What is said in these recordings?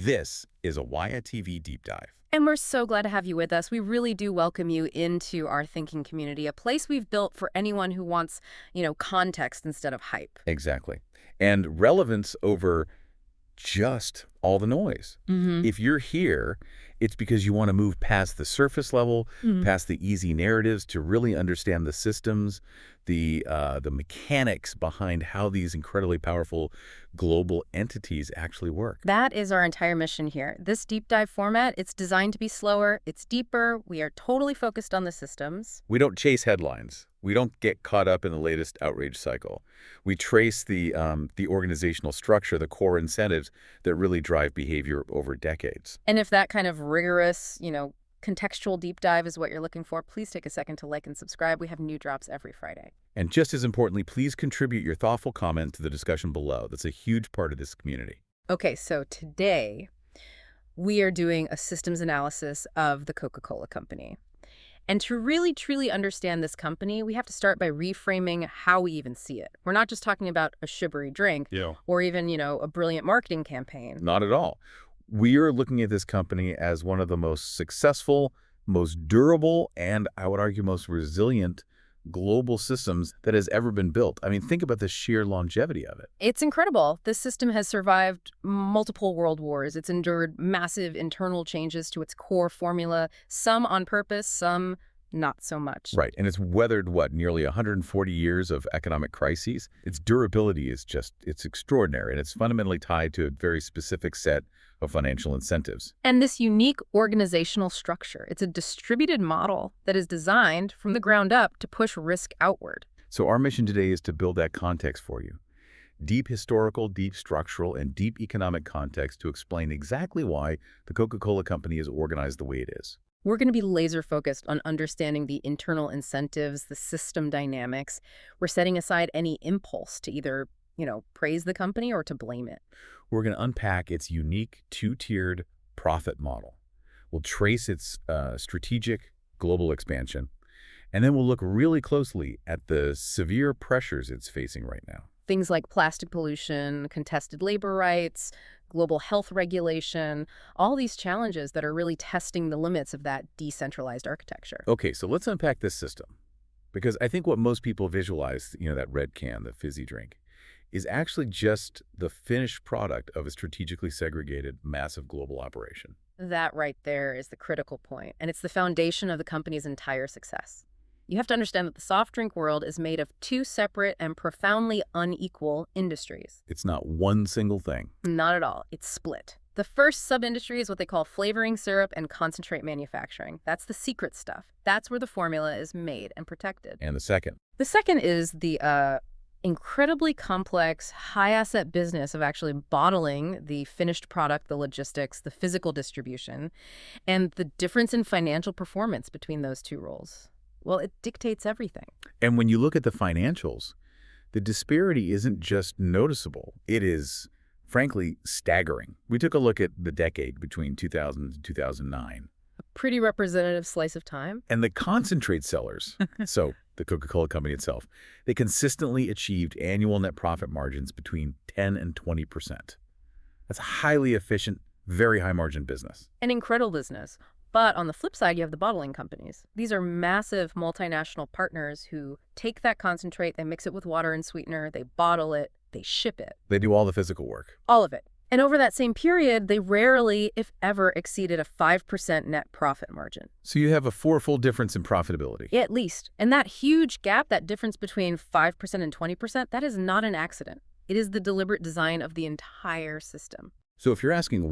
This is a WhyItTV Deep Dive. And we're so glad to have you with us. We really do welcome you into our thinking community, a place we've built for anyone who wants, context instead of hype. Exactly. And relevance over just all the noise. Mm-hmm. If you're here, it's because you want to move past the surface level, past the easy narratives to really understand the systems, the mechanics behind how these incredibly powerful global entities actually work. That is our entire mission here. This deep dive format, it's designed to be slower, it's deeper, we are totally focused on the systems. We don't chase headlines. We don't get caught up in the latest outrage cycle. We trace the organizational structure, the core incentives that really drive behavior over decades. And if that kind of rigorous, contextual deep dive is what you're looking for, please take a second to like and subscribe. We have new drops every Friday. And just as importantly, please contribute your thoughtful comment to the discussion below. That's a huge part of this community. Okay, so today we are doing a systems analysis of the Coca-Cola Company. And to really, truly understand this company, we have to start by reframing how we even see it. We're not just talking about a sugary drink or even, a brilliant marketing campaign. Not at all. We are looking at this company as one of the most successful, most durable, and I would argue most resilient global systems that has ever been built. I mean, think about the sheer longevity of it. It's incredible. This system has survived multiple world wars. It's endured massive internal changes to its core formula, some on purpose, some not so much. Right. And it's weathered, nearly 140 years of economic crises. Its durability is it's extraordinary, and it's fundamentally tied to a very specific set of financial incentives. And this unique organizational structure, it's a distributed model that is designed from the ground up to push risk outward. So our mission today is to build that context for you. Deep historical, deep structural, and deep economic context to explain exactly why the Coca-Cola Company is organized the way it is. We're going to be laser focused on understanding the internal incentives, the system dynamics. We're setting aside any impulse to either, praise the company or to blame it. We're going to unpack its unique two-tiered profit model. We'll trace its strategic global expansion, and then we'll look really closely at the severe pressures it's facing right now. Things like plastic pollution, contested labor rights, global health regulation, all these challenges that are really testing the limits of that decentralized architecture. Okay, so let's unpack this system. Because I think what most people visualize, that red can, the fizzy drink, is actually just the finished product of a strategically segregated, massive global operation. That right there is the critical point, and it's the foundation of the company's entire success. You have to understand that the soft drink world is made of two separate and profoundly unequal industries. It's not one single thing. Not at all. It's split. The first sub-industry is what they call flavoring syrup and concentrate manufacturing. That's the secret stuff. That's where the formula is made and protected. And the second? The second is the incredibly complex, high-asset business of actually bottling the finished product, the logistics, the physical distribution, and the difference in financial performance between those two roles. Well, it dictates everything. And when you look at the financials, the disparity isn't just noticeable. It is, frankly, staggering. We took a look at the decade between 2000 and 2009. A pretty representative slice of time. And the concentrate sellers, so the Coca-Cola Company itself, they consistently achieved annual net profit margins between 10 and 20%. That's a highly efficient, very high-margin business. An incredible business. But on the flip side, you have the bottling companies. These are massive multinational partners who take that concentrate, they mix it with water and sweetener, they bottle it, they ship it. They do all the physical work. All of it. And over that same period, they rarely, if ever, exceeded a 5% net profit margin. So you have a fourfold difference in profitability. Yeah, at least. And that huge gap, that difference between 5% and 20%, that is not an accident. It is the deliberate design of the entire system. So if you're asking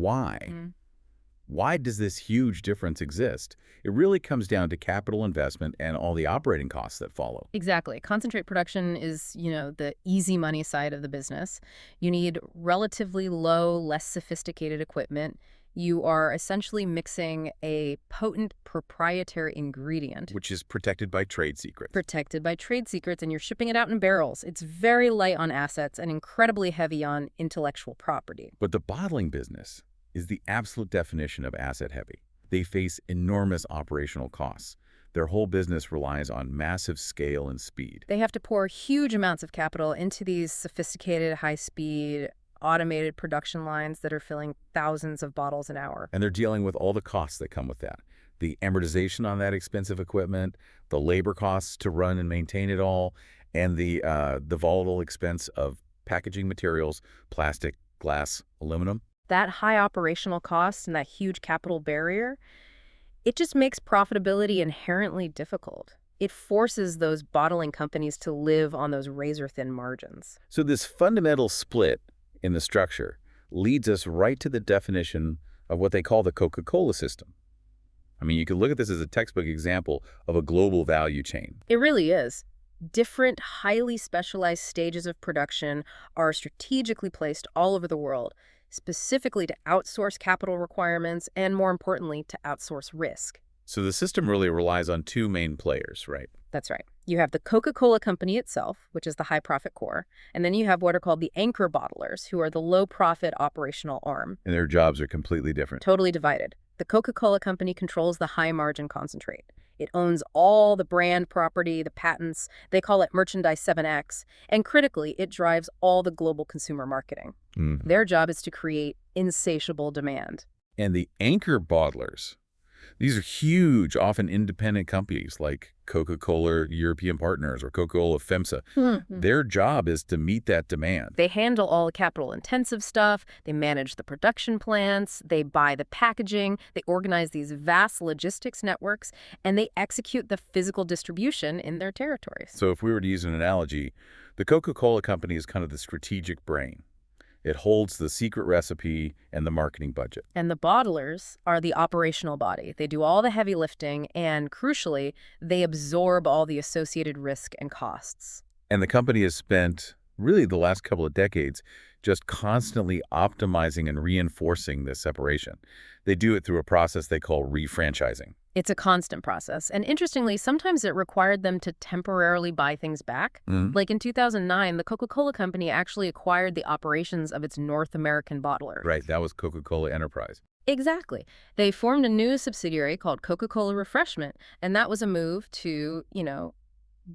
why does this huge difference exist? It really comes down to capital investment and all the operating costs that follow. Exactly. Concentrate production is, the easy money side of the business. You need relatively low, less sophisticated equipment. You are essentially mixing a potent proprietary ingredient. Which is protected by trade secrets. Protected by trade secrets, and you're shipping it out in barrels. It's very light on assets and incredibly heavy on intellectual property. But the bottling business is the absolute definition of asset heavy. They face enormous operational costs. Their whole business relies on massive scale and speed. They have to pour huge amounts of capital into these sophisticated, high-speed, automated production lines that are filling thousands of bottles an hour. And they're dealing with all the costs that come with that. The amortization on that expensive equipment, the labor costs to run and maintain it all, and the volatile expense of packaging materials, plastic, glass, aluminum. That high operational cost and that huge capital barrier, it just makes profitability inherently difficult. It forces those bottling companies to live on those razor-thin margins. So this fundamental split in the structure leads us right to the definition of what they call the Coca-Cola system. I mean, you could look at this as a textbook example of a global value chain. It really is. Different, highly specialized stages of production are strategically placed all over the world, specifically to outsource capital requirements and, more importantly, to outsource risk. So the system really relies on two main players, right? That's right. You have the Coca-Cola Company itself, which is the high-profit core, and then you have what are called the anchor bottlers, who are the low-profit operational arm. And their jobs are completely different. Totally divided. The Coca-Cola Company controls the high-margin concentrate. It owns all the brand property, the patents. They call it Merchandise 7X. And critically, it drives all the global consumer marketing. Their job is to create insatiable demand. And the anchor bottlers, these are huge, often independent companies like Coca-Cola European Partners or Coca-Cola FEMSA. Their job is to meet that demand. They handle all the capital-intensive stuff. They manage the production plants. They buy the packaging. They organize these vast logistics networks. And they execute the physical distribution in their territories. So if we were to use an analogy, the Coca-Cola Company is kind of the strategic brain. It holds the secret recipe and the marketing budget. And the bottlers are the operational body. They do all the heavy lifting, and crucially, they absorb all the associated risk and costs. And the company has spent really the last couple of decades just constantly optimizing and reinforcing this separation. They do it through a process they call refranchising. It's a constant process. And interestingly, sometimes it required them to temporarily buy things back. Like in 2009, the Coca-Cola Company actually acquired the operations of its North American bottler. Right, that was Coca-Cola Enterprise. Exactly. They formed a new subsidiary called Coca-Cola Refreshment, and that was a move to,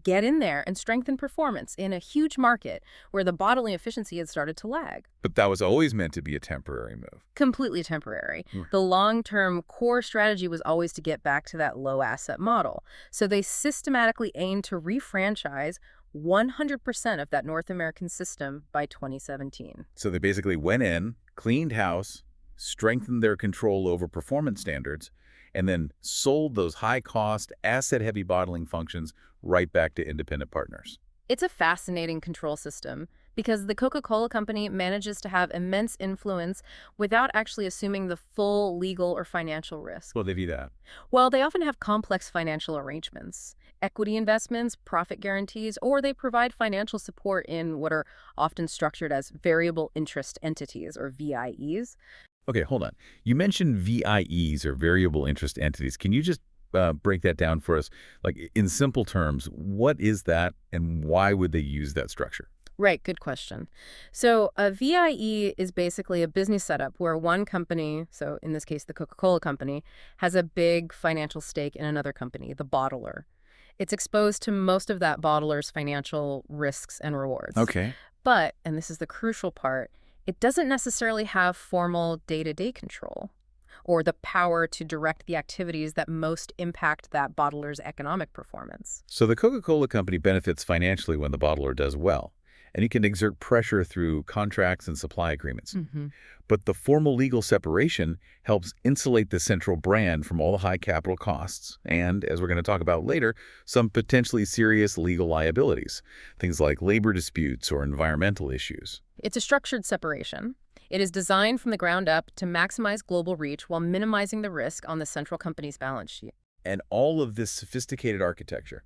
get in there and strengthen performance in a huge market where the bottling efficiency had started to lag. But that was always meant to be a temporary move. Completely temporary. The long-term core strategy was always to get back to that low-asset model. So they systematically aimed to refranchise 100% of that North American system by 2017. So they basically went in, cleaned house, strengthened their control over performance standards, and then sold those high-cost, asset-heavy bottling functions right back to independent partners. It's a fascinating control system because the Coca-Cola Company manages to have immense influence without actually assuming the full legal or financial risk. Well, they do that. Well, they often have complex financial arrangements, equity investments, profit guarantees, or they provide financial support in what are often structured as variable interest entities, or VIEs. Okay, hold on. You mentioned VIEs, or variable interest entities. Can you just break that down for us? Like, in simple terms, what is that and why would they use that structure? Right, good question. So a VIE is basically a business setup where one company, so in this case the Coca-Cola Company, has a big financial stake in another company, the bottler. It's exposed to most of that bottler's financial risks and rewards. Okay. But, and this is the crucial part, it doesn't necessarily have formal day-to-day control or the power to direct the activities that most impact that bottler's economic performance. So the Coca-Cola Company benefits financially when the bottler does well, and it can exert pressure through contracts and supply agreements. But the formal legal separation helps insulate the central brand from all the high capital costs and, as we're going to talk about later, some potentially serious legal liabilities, things like labor disputes or environmental issues. It's a structured separation. It is designed from the ground up to maximize global reach while minimizing the risk on the central company's balance sheet. And all of this sophisticated architecture,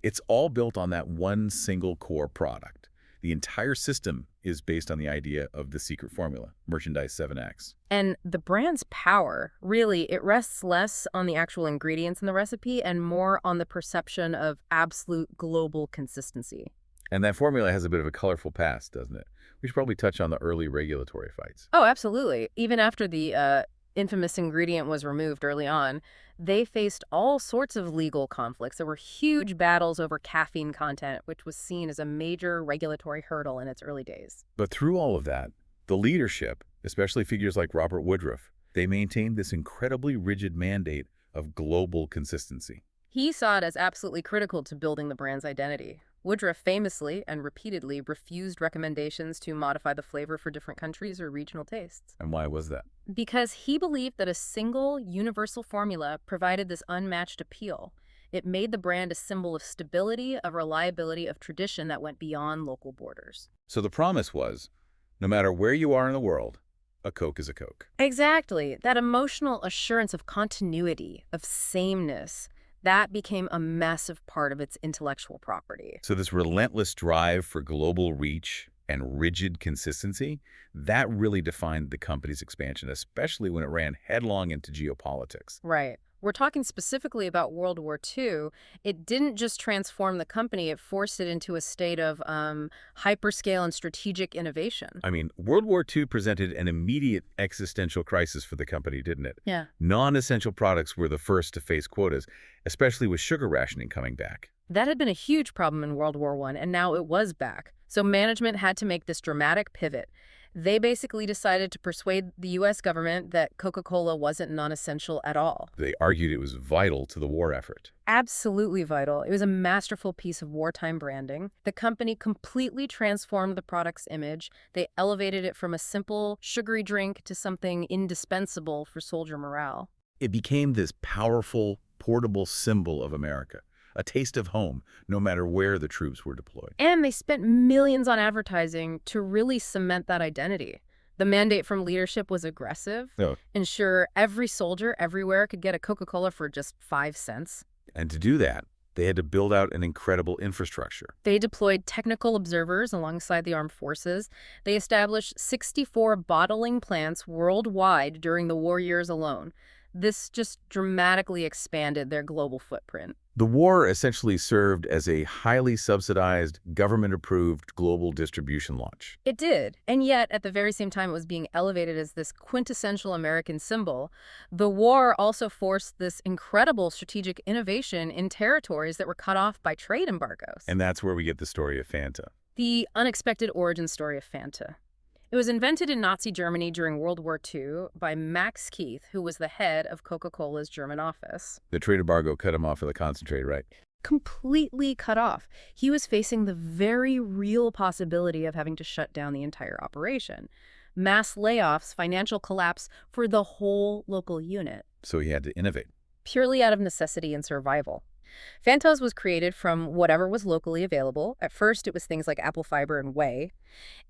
it's all built on that one single core product. The entire system is based on the idea of the secret formula, Merchandise 7X. And the brand's power, really, it rests less on the actual ingredients in the recipe and more on the perception of absolute global consistency. And that formula has a bit of a colorful past, doesn't it? We should probably touch on the early regulatory fights. Oh, absolutely. Even after the infamous ingredient was removed early on, they faced all sorts of legal conflicts. There were huge battles over caffeine content, which was seen as a major regulatory hurdle in its early days. But through all of that, The leadership, especially figures like Robert Woodruff, they maintained this incredibly rigid mandate of global consistency. He saw it as absolutely critical to building the brand's identity. Woodruff famously and repeatedly refused recommendations to modify the flavor for different countries or regional tastes. And why was that? Because he believed that a single, universal formula provided this unmatched appeal. It made the brand a symbol of stability, of reliability, of tradition that went beyond local borders. So the promise was, no matter where you are in the world, a Coke is a Coke. Exactly. That emotional assurance of continuity, of sameness, that became a massive part of its intellectual property. So this relentless drive for global reach and rigid consistency, that really defined the company's expansion, especially when it ran headlong into geopolitics. Right. We're talking specifically about World War II. It didn't just transform the company, it forced it into a state of hyperscale and strategic innovation. I mean, World War II presented an immediate existential crisis for the company, didn't it? Yeah. Non-essential products were the first to face quotas, especially with sugar rationing coming back. That had been a huge problem in World War I, and now it was back. So management had to make this dramatic pivot. They basically decided to persuade the U.S. government that Coca-Cola wasn't non-essential at all. They argued it was vital to the war effort. Absolutely vital. It was a masterful piece of wartime branding. The company completely transformed the product's image. They elevated it from a simple, sugary drink to something indispensable for soldier morale. It became this powerful, portable symbol of America, a taste of home, no matter where the troops were deployed. And they spent millions on advertising to really cement that identity. The mandate from leadership was aggressive. Oh. Ensure every soldier everywhere could get a Coca-Cola for just 5 cents. And to do that, they had to build out an incredible infrastructure. They deployed technical observers alongside the armed forces. They established 64 bottling plants worldwide during the war years alone. This just dramatically expanded their global footprint. The war essentially served as a highly subsidized, government-approved global distribution launch. It did, and yet at the very same time it was being elevated as this quintessential American symbol. The war also forced this incredible strategic innovation in territories that were cut off by trade embargoes. And that's where we get the story of Fanta. The unexpected origin story of Fanta. It was invented in Nazi Germany during World War II by Max Keith, who was the head of Coca-Cola's German office. The trade embargo cut him off of the concentrate, right? Completely cut off. He was facing the very real possibility of having to shut down the entire operation. Mass layoffs, financial collapse for the whole local unit. So he had to innovate. Purely out of necessity and survival. Fantos was created from whatever was locally available. At first, it was things like apple fiber and whey.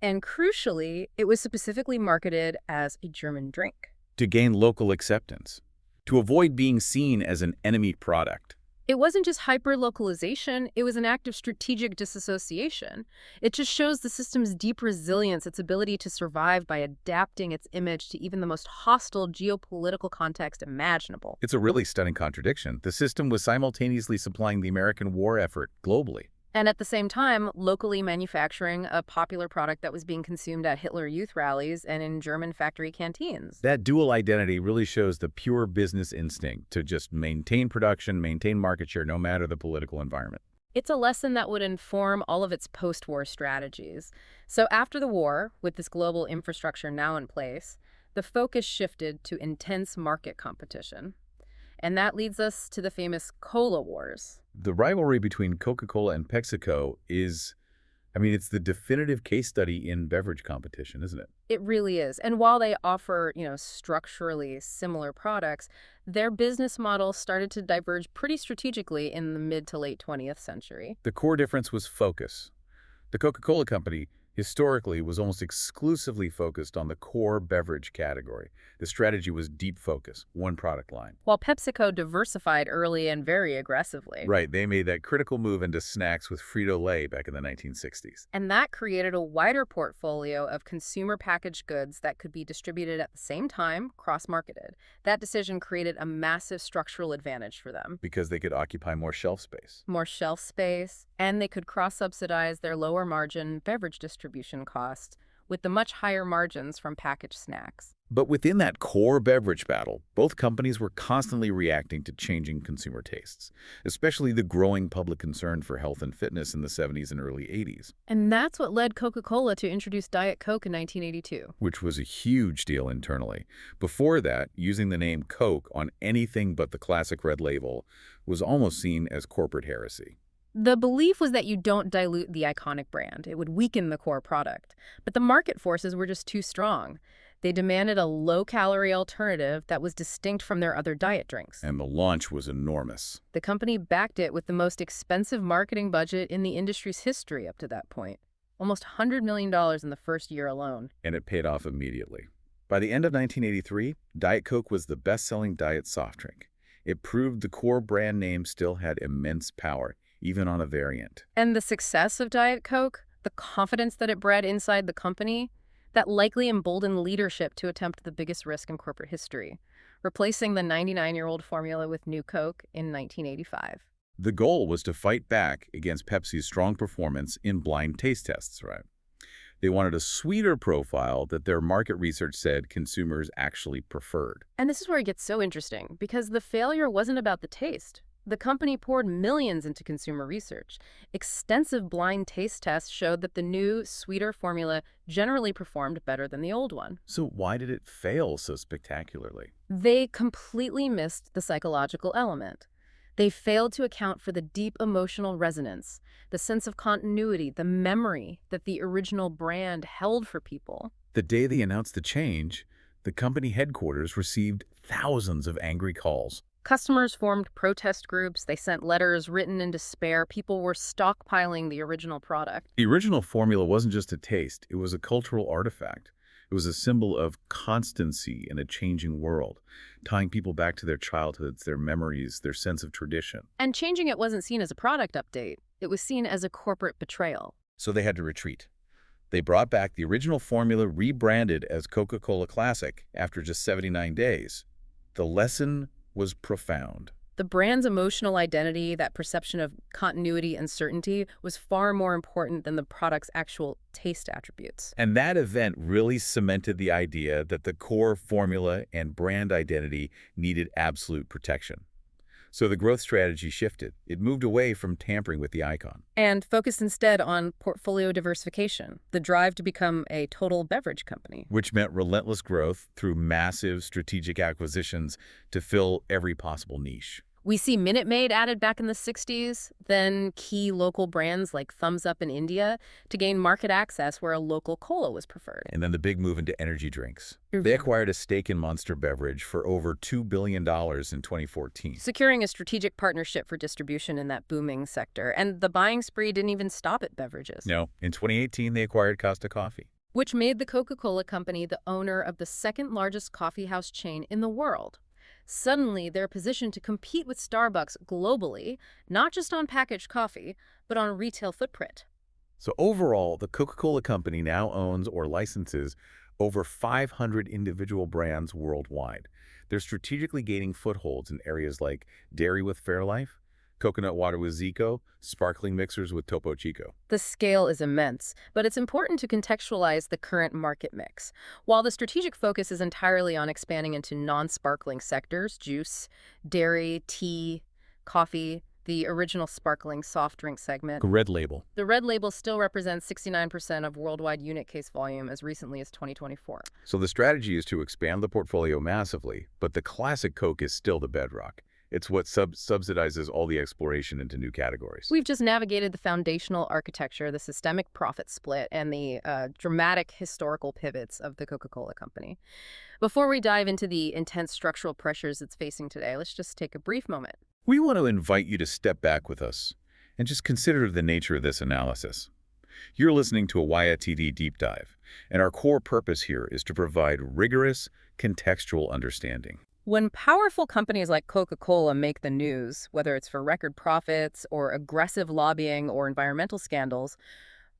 And crucially, it was specifically marketed as a German drink. To gain local acceptance. To avoid being seen as an enemy product. It wasn't just hyper-localization, it was an act of strategic disassociation. It just shows the system's deep resilience, its ability to survive by adapting its image to even the most hostile geopolitical context imaginable. It's a really stunning contradiction. The system was simultaneously supplying the American war effort globally. And at the same time, locally manufacturing a popular product that was being consumed at Hitler Youth rallies and in German factory canteens. That dual identity really shows the pure business instinct to just maintain production, maintain market share, no matter the political environment. It's a lesson that would inform all of its post-war strategies. So after the war, with this global infrastructure now in place, the focus shifted to intense market competition. And that leads us to the famous Cola Wars. The rivalry between Coca-Cola and PepsiCo is, it's the definitive case study in beverage competition, isn't it? It really is. And while they offer, structurally similar products, their business models started to diverge pretty strategically in the mid to late 20th century. The core difference was focus. The Coca-Cola Company historically was almost exclusively focused on the core beverage category. The strategy was deep focus, one product line. While PepsiCo diversified early and very aggressively. Right, they made that critical move into snacks with Frito-Lay back in the 1960s. And that created a wider portfolio of consumer packaged goods that could be distributed at the same time, cross-marketed. That decision created a massive structural advantage for them. Because they could occupy more shelf space. More shelf space, and they could cross-subsidize their lower margin beverage distribution costs with the much higher margins from packaged snacks. But within that core beverage battle, both companies were constantly reacting to changing consumer tastes, especially the growing public concern for health and fitness in the 70s and early 80s, And that's what led Coca-Cola to introduce Diet Coke in 1982. which was a huge deal internally. Before that, using the name Coke on anything but the classic red label was almost seen as corporate heresy. The belief was that you don't dilute the iconic brand. It would weaken the core product. But the market forces were just too strong. They demanded a low-calorie alternative that was distinct from their other diet drinks. And the launch was enormous. The company backed it with the most expensive marketing budget in the industry's history up to that point. Almost $100 million in the first year alone. And it paid off immediately. By the end of 1983, Diet Coke was the best-selling diet soft drink. It proved the core brand name still had immense power, even on a variant. And the success of Diet Coke, the confidence that it bred inside the company, that likely emboldened leadership to attempt the biggest risk in corporate history, replacing the 99-year-old formula with New Coke in 1985. The goal was to fight back against Pepsi's strong performance in blind taste tests, right? They wanted a sweeter profile that their market research said consumers actually preferred. And this is where it gets so interesting, because the failure wasn't about the taste. The company poured millions into consumer research. Extensive blind taste tests showed that the new, sweeter formula generally performed better than the old one. So why did it fail so spectacularly? They completely missed the psychological element. They failed to account for the deep emotional resonance, the sense of continuity, the memory that the original brand held for people. The day they announced the change, the company headquarters received thousands of angry calls. Customers formed protest groups. They sent letters written in despair. People were stockpiling the original product. The original formula wasn't just a taste, it was a cultural artifact. It was a symbol of constancy in a changing world, tying people back to their childhoods, their memories, their sense of tradition. And changing it wasn't seen as a product update. It was seen as a corporate betrayal. So they had to retreat. They brought back the original formula rebranded as Coca-Cola Classic after just 79 days. The lesson was profound. The brand's emotional identity, that perception of continuity and certainty, was far more important than the product's actual taste attributes. And that event really cemented the idea that the core formula and brand identity needed absolute protection. So the growth strategy shifted. It moved away from tampering with the icon. And focused instead on portfolio diversification, the drive to become a total beverage company. Which meant relentless growth through massive strategic acquisitions to fill every possible niche. We see Minute Maid added back in the 60s, then key local brands like Thumbs Up in India to gain market access where a local cola was preferred. And then the big move into energy drinks. They acquired a stake in Monster Beverage for over $2 billion in 2014. Securing a strategic partnership for distribution in that booming sector. And the buying spree didn't even stop at beverages. No, in 2018, they acquired Costa Coffee. Which made the Coca-Cola Company the owner of the second largest coffee house chain in the world. Suddenly, they're positioned to compete with Starbucks globally, not just on packaged coffee, but on retail footprint. So overall, the Coca-Cola Company now owns or licenses over 500 individual brands worldwide. They're strategically gaining footholds in areas like dairy with Fairlife, coconut water with Zico, sparkling mixers with Topo Chico. The scale is immense, but it's important to contextualize the current market mix. While the strategic focus is entirely on expanding into non-sparkling sectors, juice, dairy, tea, coffee, the original sparkling soft drink segment, Red Label. the red label still represents 69% of worldwide unit case volume as recently as 2024. So the strategy is to expand the portfolio massively, but the classic Coke is still the bedrock. It's what subsidizes all the exploration into new categories. We've just navigated the foundational architecture, the systemic profit split, and the dramatic historical pivots of the Coca-Cola Company. Before we dive into the intense structural pressures it's facing today, let's just take a brief moment. We want to invite you to step back with us and just consider the nature of this analysis. You're listening to a WhyItTV deep dive, and our core purpose here is to provide rigorous, contextual understanding. When powerful companies like Coca-Cola make the news, whether it's for record profits or aggressive lobbying or environmental scandals,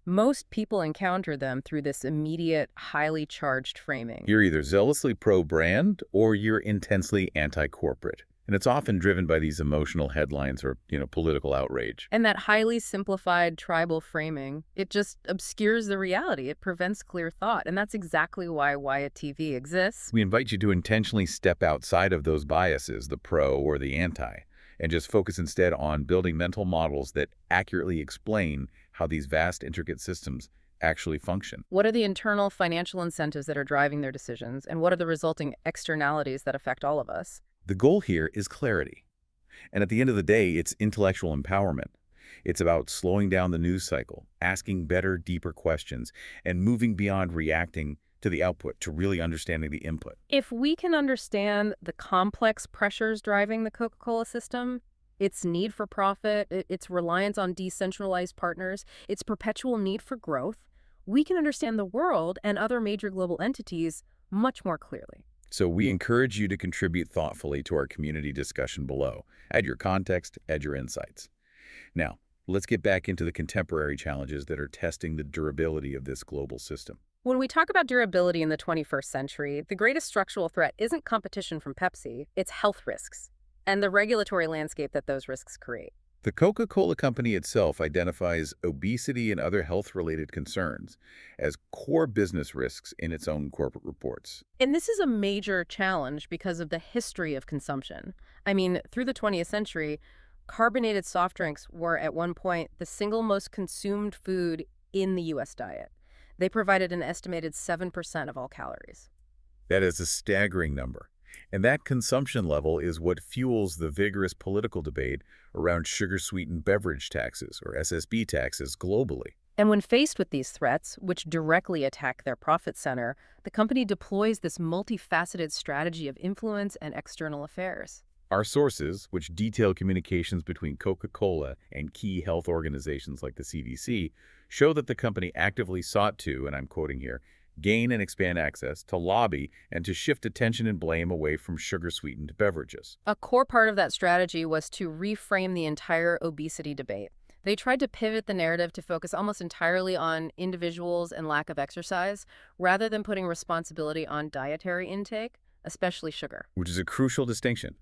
most people encounter them through this immediate, highly charged framing. You're either zealously pro-brand or you're intensely anti-corporate. And it's often driven by these emotional headlines or, political outrage. And that highly simplified tribal framing, it just obscures the reality. It prevents clear thought. And that's exactly why it TV exists. We invite you to intentionally step outside of those biases, the pro or the anti, and just focus instead on building mental models that accurately explain how these vast, intricate systems actually function. What are the internal financial incentives that are driving their decisions? And what are the resulting externalities that affect all of us? The goal here is clarity. And at the end of the day, it's intellectual empowerment. It's about slowing down the news cycle, asking better, deeper questions, and moving beyond reacting to the output to really understanding the input. If we can understand the complex pressures driving the Coca-Cola system, its need for profit, its reliance on decentralized partners, its perpetual need for growth, we can understand the world and other major global entities much more clearly. So we encourage you to contribute thoughtfully to our community discussion below. Add your context, add your insights. Now, let's get back into the contemporary challenges that are testing the durability of this global system. When we talk about durability in the 21st century, the greatest structural threat isn't competition from Pepsi, it's health risks and the regulatory landscape that those risks create. The Coca-Cola Company itself identifies obesity and other health-related concerns as core business risks in its own corporate reports. And this is a major challenge because of the history of consumption. I mean, through the 20th century, carbonated soft drinks were at one point the single most consumed food in the U.S. diet. They provided an estimated 7% of all calories. That is a staggering number. And that consumption level is what fuels the vigorous political debate around sugar-sweetened beverage taxes, or SSB taxes, globally. And when faced with these threats, which directly attack their profit center, the company deploys this multifaceted strategy of influence and external affairs. Our sources, which detail communications between Coca-Cola and key health organizations like the CDC, show that the company actively sought to, and I'm quoting here, gain and expand access, to lobby, and to shift attention and blame away from sugar-sweetened beverages. A core part of that strategy was to reframe the entire obesity debate. They tried to pivot the narrative to focus almost entirely on individuals and lack of exercise, rather than putting responsibility on dietary intake, especially sugar. Which is a crucial distinction,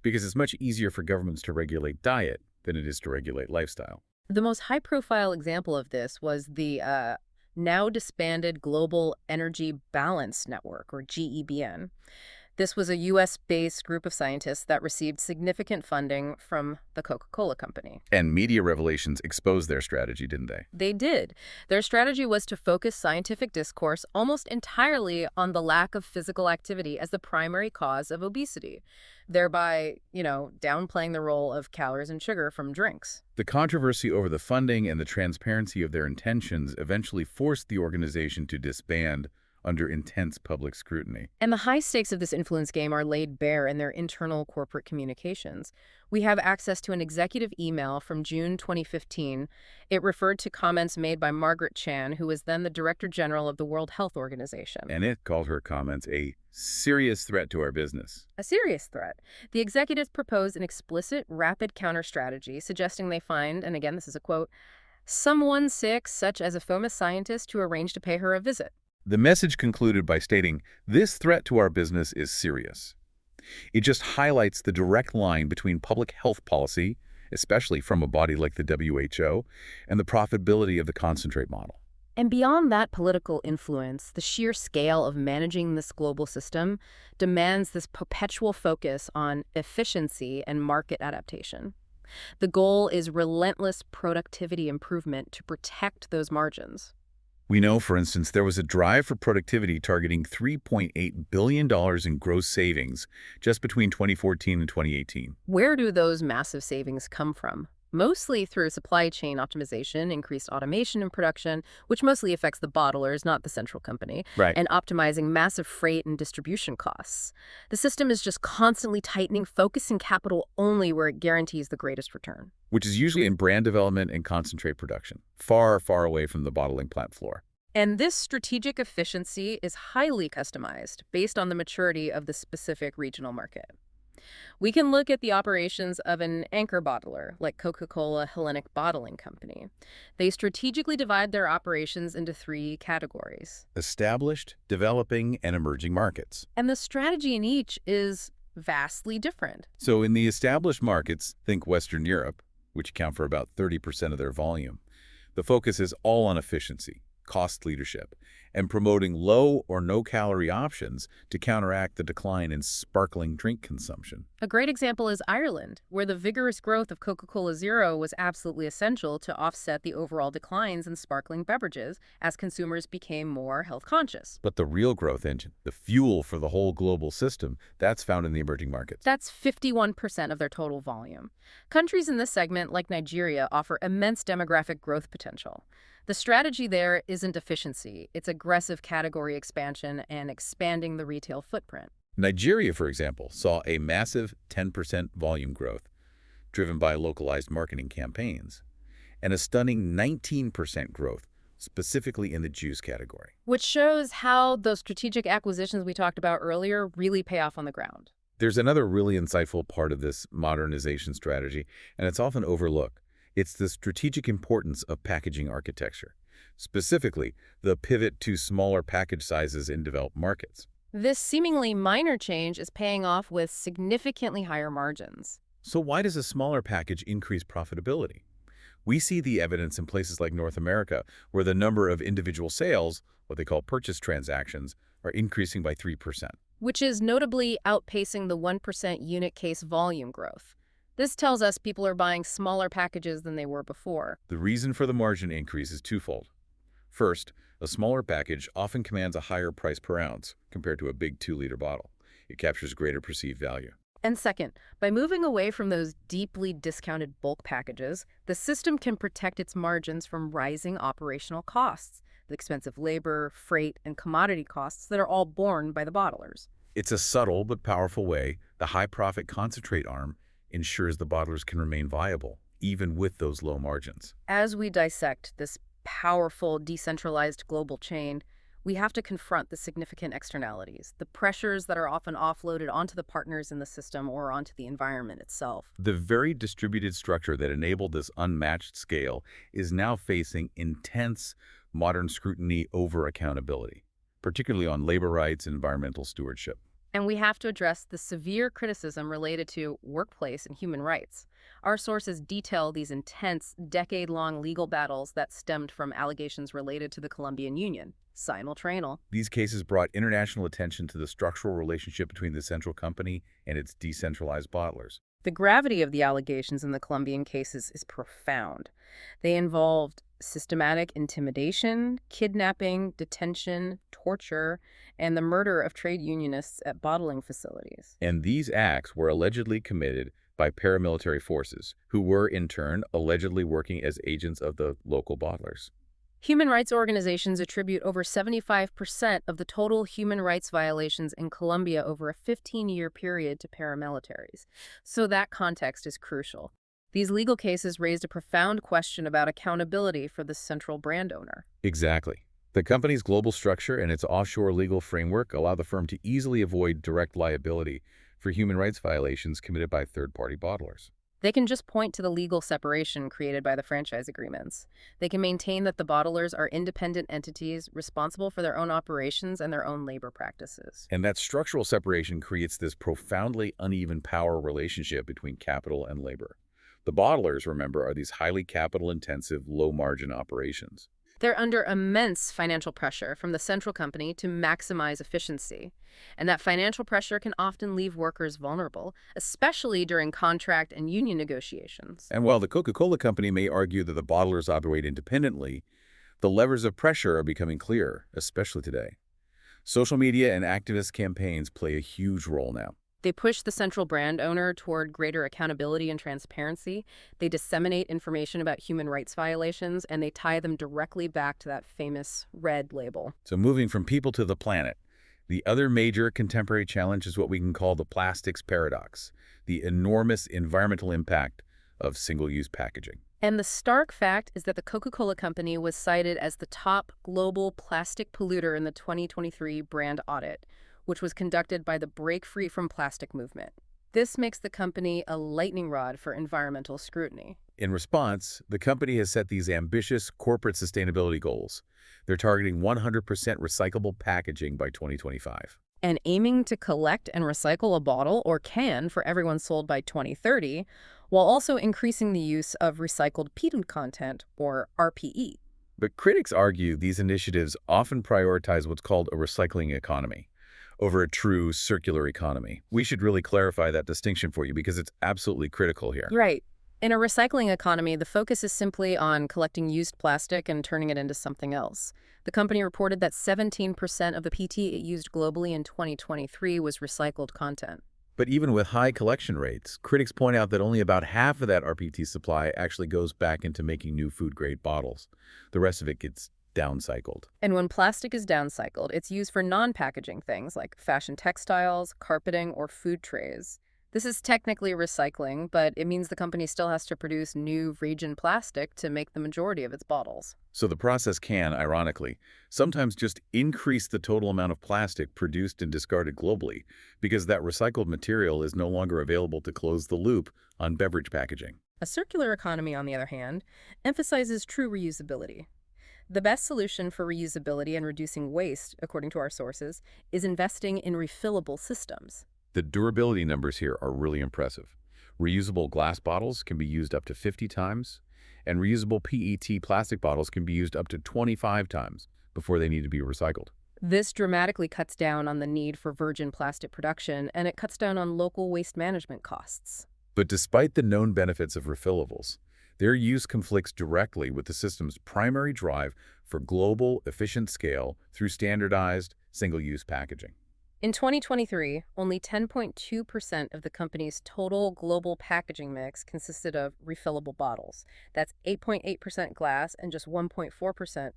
because it's much easier for governments to regulate diet than it is to regulate lifestyle. The most high-profile example of this was the now disbanded Global Energy Balance Network, or GEBN. This was a U.S.-based group of scientists that received significant funding from the Coca-Cola Company. And media revelations exposed their strategy, didn't they? They did. Their strategy was to focus scientific discourse almost entirely on the lack of physical activity as the primary cause of obesity, thereby, downplaying the role of calories and sugar from drinks. The controversy over the funding and the transparency of their intentions eventually forced the organization to disband under intense public scrutiny. And the high stakes of this influence game are laid bare in their internal corporate communications. We have access to an executive email from June 2015. It referred to comments made by Margaret Chan, who was then the Director General of the World Health Organization. And it called her comments a serious threat to our business. A serious threat. The executives proposed an explicit, rapid counter strategy, suggesting they find, and again, this is a quote, someone sick, such as a famous scientist, to arrange to pay her a visit. The message concluded by stating, "This threat to our business is serious." It just highlights the direct line between public health policy, especially from a body like the WHO, and the profitability of the concentrate model. And beyond that political influence, the sheer scale of managing this global system demands this perpetual focus on efficiency and market adaptation. The goal is relentless productivity improvement to protect those margins. We know, for instance, there was a drive for productivity targeting $3.8 billion in gross savings just between 2014 and 2018. Where do those massive savings come from? Mostly through supply chain optimization, increased automation in production, which mostly affects the bottlers, not the central company, Right. and optimizing massive freight and distribution costs. The system is just constantly tightening, focusing capital only where it guarantees the greatest return. Which is usually in brand development and concentrate production, far, far away from the bottling plant floor. And this strategic efficiency is highly customized based on the maturity of the specific regional market. We can look at the operations of an anchor bottler like Coca-Cola Hellenic Bottling Company. They strategically divide their operations into 3 categories. Established, developing, and emerging markets. And the strategy in each is vastly different. So in the established markets, think Western Europe, which account for about 30% of their volume, the focus is all on efficiency, cost leadership, and promoting low or no-calorie options to counteract the decline in sparkling drink consumption. A great example is Ireland, where the vigorous growth of Coca-Cola Zero was absolutely essential to offset the overall declines in sparkling beverages as consumers became more health conscious. But the real growth engine, the fuel for the whole global system, that's found in the emerging markets. That's 51% of their total volume. Countries in this segment, like Nigeria, offer immense demographic growth potential. The strategy there isn't efficiency, it's aggressive category expansion and expanding the retail footprint. Nigeria, for example, saw a massive 10% volume growth, driven by localized marketing campaigns, and a stunning 19% growth, specifically in the juice category. Which shows how those strategic acquisitions we talked about earlier really pay off on the ground. There's another really insightful part of this modernization strategy, and it's often overlooked. It's the strategic importance of packaging architecture, specifically the pivot to smaller package sizes in developed markets. This seemingly minor change is paying off with significantly higher margins. So why does a smaller package increase profitability? We see the evidence in places like North America, where the number of individual sales, what they call purchase transactions, are increasing by 3%. Which is notably outpacing the 1% unit case volume growth. This tells us people are buying smaller packages than they were before. The reason for the margin increase is twofold. First, a smaller package often commands a higher price per ounce compared to a big 2-liter bottle. It captures greater perceived value. And second, by moving away from those deeply discounted bulk packages, the system can protect its margins from rising operational costs, the expensive labor, freight, and commodity costs that are all borne by the bottlers. It's a subtle but powerful way the high-profit concentrate arm ensures the bottlers can remain viable, even with those low margins. As we dissect this powerful, decentralized global chain, we have to confront the significant externalities, the pressures that are often offloaded onto the partners in the system or onto the environment itself. The very distributed structure that enabled this unmatched scale is now facing intense modern scrutiny over accountability, particularly on labor rights and environmental stewardship. And we have to address the severe criticism related to workplace and human rights. Our sources detail these intense, decade-long legal battles that stemmed from allegations related to the Colombian Union, simultaneous. These cases brought international attention to the structural relationship between the central company and its decentralized bottlers. The gravity of the allegations in the Colombian cases is profound. They involved systematic intimidation, kidnapping, detention, torture, and the murder of trade unionists at bottling facilities. And these acts were allegedly committed by paramilitary forces, who were in turn allegedly working as agents of the local bottlers. Human rights organizations attribute over 75% of the total human rights violations in Colombia over a 15-year period to paramilitaries. So that context is crucial. These legal cases raised a profound question about accountability for the central brand owner. Exactly. The company's global structure and its offshore legal framework allow the firm to easily avoid direct liability for human rights violations committed by third-party bottlers. They can just point to the legal separation created by the franchise agreements. They can maintain that the bottlers are independent entities responsible for their own operations and their own labor practices. And that structural separation creates this profoundly uneven power relationship between capital and labor. The bottlers, remember, are these highly capital-intensive, low-margin operations. They're under immense financial pressure from the central company to maximize efficiency. And that financial pressure can often leave workers vulnerable, especially during contract and union negotiations. And while the Coca-Cola Company may argue that the bottlers operate independently, the levers of pressure are becoming clearer, especially today. Social media and activist campaigns play a huge role now. They push the central brand owner toward greater accountability and transparency. They disseminate information about human rights violations, and they tie them directly back to that famous red label. So moving from people to the planet, the other major contemporary challenge is what we can call the plastics paradox, the enormous environmental impact of single-use packaging. And the stark fact is that the Coca-Cola Company was cited as the top global plastic polluter in the 2023 brand audit, which was conducted by the Break Free from Plastic movement. This makes the company a lightning rod for environmental scrutiny. In response, the company has set these ambitious corporate sustainability goals. They're targeting 100% recyclable packaging by 2025. and aiming to collect and recycle a bottle or can for everyone sold by 2030, while also increasing the use of recycled PET content, or RPE. But critics argue these initiatives often prioritize what's called a recycling economy over a true circular economy. We should really clarify that distinction for you because it's absolutely critical here. Right. In a recycling economy, the focus is simply on collecting used plastic and turning it into something else. The company reported that 17% of the PT it used globally in 2023 was recycled content. But even with high collection rates, critics point out that only about half of that RPT supply actually goes back into making new food-grade bottles. The rest of it gets downcycled. And when plastic is downcycled, it's used for non-packaging things like fashion textiles, carpeting, or food trays. This is technically recycling, but it means the company still has to produce new virgin plastic to make the majority of its bottles. So the process can, ironically, sometimes just increase the total amount of plastic produced and discarded globally because that recycled material is no longer available to close the loop on beverage packaging. A circular economy, on the other hand, emphasizes true reusability. The best solution for reusability and reducing waste, according to our sources, is investing in refillable systems. The durability numbers here are really impressive. Reusable glass bottles can be used up to 50 times, and reusable PET plastic bottles can be used up to 25 times before they need to be recycled. This dramatically cuts down on the need for virgin plastic production, and it cuts down on local waste management costs. But despite the known benefits of refillables, their use conflicts directly with the system's primary drive for global, efficient scale through standardized, single-use packaging. In 2023, only 10.2% of the company's total global packaging mix consisted of refillable bottles. That's 8.8% glass and just 1.4%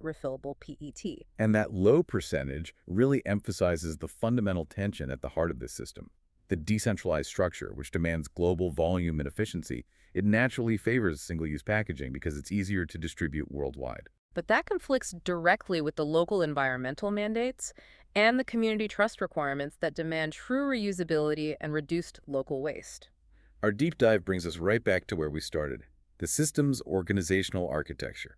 refillable PET. And that low percentage really emphasizes the fundamental tension at the heart of this system. The decentralized structure, which demands global volume and efficiency, it naturally favors single-use packaging because it's easier to distribute worldwide. But that conflicts directly with the local environmental mandates and the community trust requirements that demand true reusability and reduced local waste. Our deep dive brings us right back to where we started, the system's organizational architecture.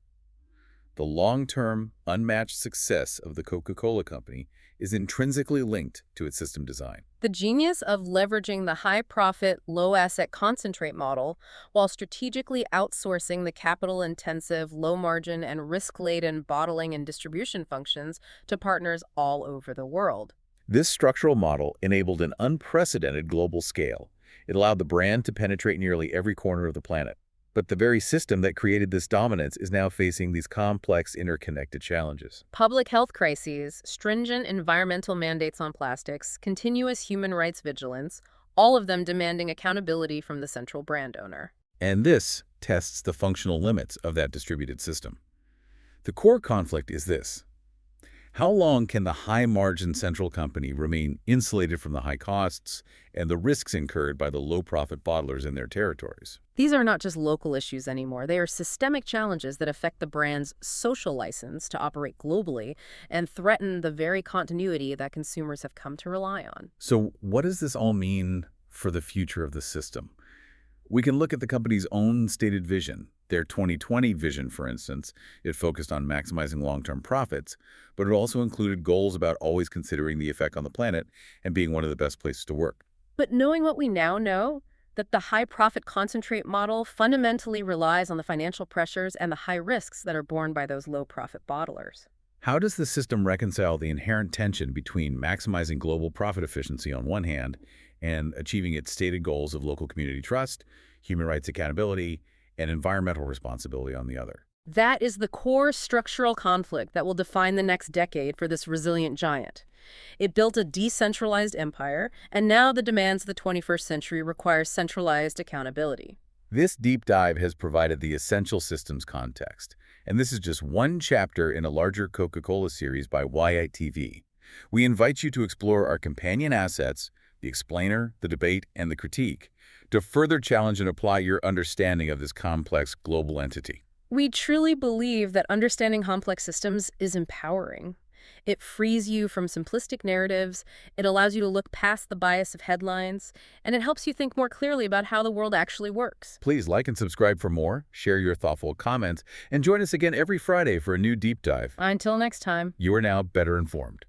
The long-term, unmatched success of the Coca-Cola Company is intrinsically linked to its system design. The genius of leveraging the high-profit, low-asset concentrate model while strategically outsourcing the capital-intensive, low-margin, and risk-laden bottling and distribution functions to partners all over the world. This structural model enabled an unprecedented global scale. It allowed the brand to penetrate nearly every corner of the planet. But the very system that created this dominance is now facing these complex, interconnected challenges. Public health crises, stringent environmental mandates on plastics, continuous human rights vigilance, all of them demanding accountability from the central brand owner. And this tests the functional limits of that distributed system. The core conflict is this. How long can the high-margin central company remain insulated from the high costs and the risks incurred by the low-profit bottlers in their territories? These are not just local issues anymore. They are systemic challenges that affect the brand's social license to operate globally and threaten the very continuity that consumers have come to rely on. So what does this all mean for the future of the system? We can look at the company's own stated vision. Their 2020 vision, for instance, it focused on maximizing long-term profits, but it also included goals about always considering the effect on the planet and being one of the best places to work. But knowing what we now know, that the high-profit concentrate model fundamentally relies on the financial pressures and the high risks that are borne by those low-profit bottlers. How does the system reconcile the inherent tension between maximizing global profit efficiency on one hand and achieving its stated goals of local community trust, human rights accountability, and environmental responsibility on the other? That is the core structural conflict that will define the next decade for this resilient giant. It built a decentralized empire, and now the demands of the 21st century require centralized accountability. This deep dive has provided the essential systems context, and this is just one chapter in a larger Coca-Cola series by WhyItTV. We invite you to explore our companion assets, the explainer, the debate, and the critique, to further challenge and apply your understanding of this complex global entity. We truly believe that understanding complex systems is empowering. It frees you from simplistic narratives, it allows you to look past the bias of headlines, and it helps you think more clearly about how the world actually works. Please like and subscribe for more, share your thoughtful comments, and join us again every Friday for a new deep dive. Until next time. You are now better informed.